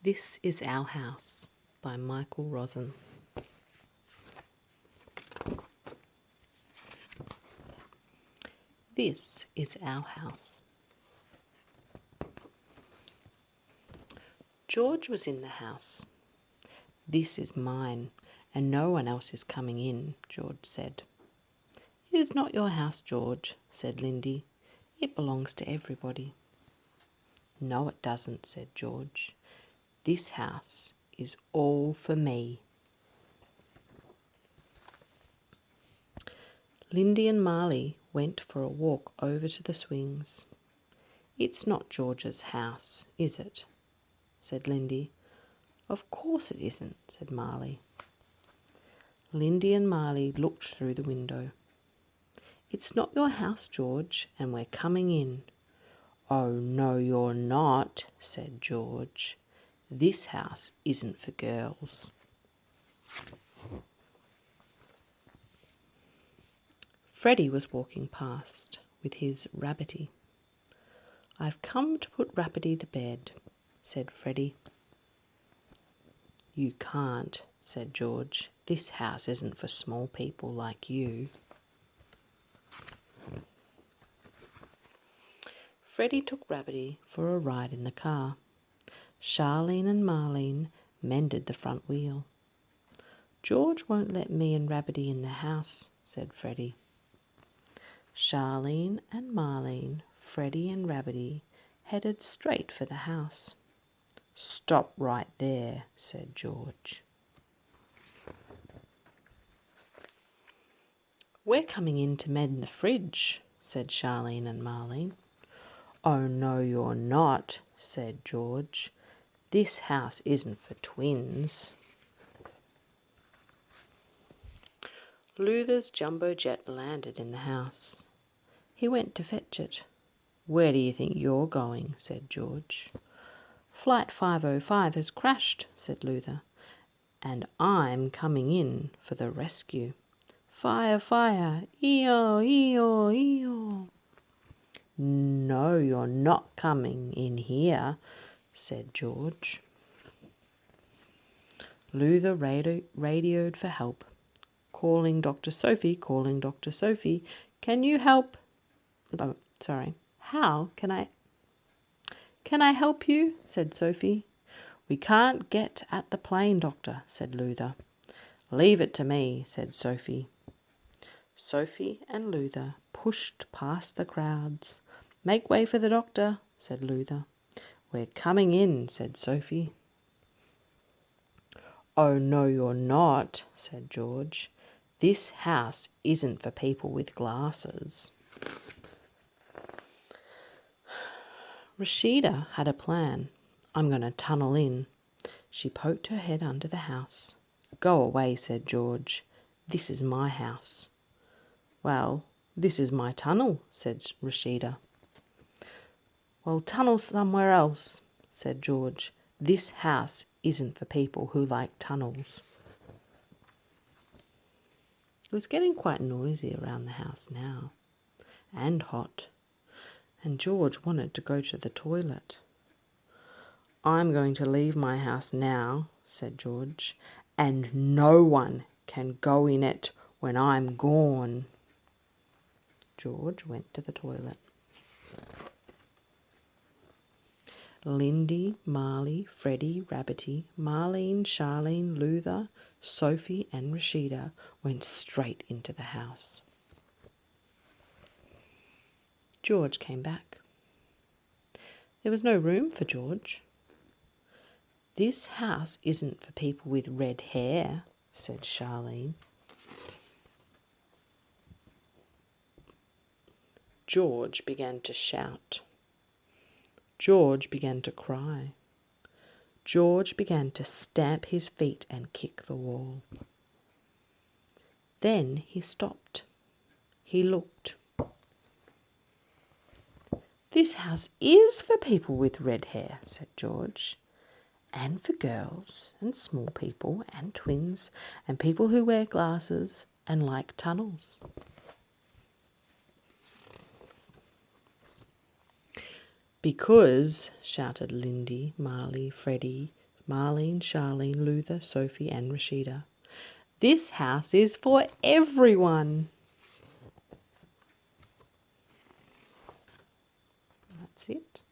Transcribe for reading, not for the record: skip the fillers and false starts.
This is Our House by Michael Rosen. This is our house. George was in the house. This is mine, and no one else is coming in, George said. It is not your house, George, said Lindy. It belongs to everybody. No, it doesn't, said George. This house is all for me. Lindy and Marley went for a walk over to the swings. It's not George's house, is it? Said Lindy. Of course it isn't, said Marley. Lindy and Marley looked through the window. It's not your house, George, and we're coming in. Oh, no, you're not, said George. This house isn't for girls. Freddie was walking past with his rabbity. I've come to put Rabbity to bed, said Freddie. You can't, said George. This house isn't for small people like you. Freddie took Rabbity for a ride in the car. Charlene and Marlene mended the front wheel. George won't let me and Rabbity in the house, said Freddie. Charlene and Marlene, Freddie and Rabbity headed straight for the house. Stop right there, said George. We're coming in to mend the fridge, said Charlene and Marlene. Oh, no, you're not, said George. This house isn't for twins. Luther's jumbo jet landed in the house. He went to fetch it. Where do you think you're going? Said George. Flight 505 has crashed, said Luther, and I'm coming in for the rescue. Fire, fire, ee-oh, ee-oh, ee-oh. No, you're not coming in here, said George. Luther radioed for help. Calling Dr. Sophie, calling Dr. Sophie. Can you help? Oh, sorry. How can I help you? Said Sophie. We can't get at the plane, Doctor, said Luther. Leave it to me, said Sophie. Sophie and Luther pushed past the crowds. Make way for the doctor, said Luther. We're coming in, said Sophie. Oh, no, you're not, said George. This house isn't for people with glasses. Rashida had a plan. I'm going to tunnel in. She poked her head under the house. Go away, said George. This is my house. Well, this is my tunnel, said Rashida. Well, tunnel somewhere else, said George. This house isn't for people who like tunnels. It was getting quite noisy around the house now, and hot, and George wanted to go to the toilet. I'm going to leave my house now, said George, and no one can go in it when I'm gone. George went to the toilet. Lindy, Marley, Freddie, Rabbity, Marlene, Charlene, Luther, Sophie and Rashida went straight into the house. George came back. There was no room for George. This house isn't for people with red hair, said Charlene. George began to shout. George began to cry. George began to stamp his feet and kick the wall. Then he stopped. He looked. This house is for people with red hair, said George, and for girls and small people and twins and people who wear glasses and like tunnels. Because, shouted Lindy, Marley, Freddie, Marlene, Charlene, Luther, Sophie, and Rashida. This house is for everyone. That's it.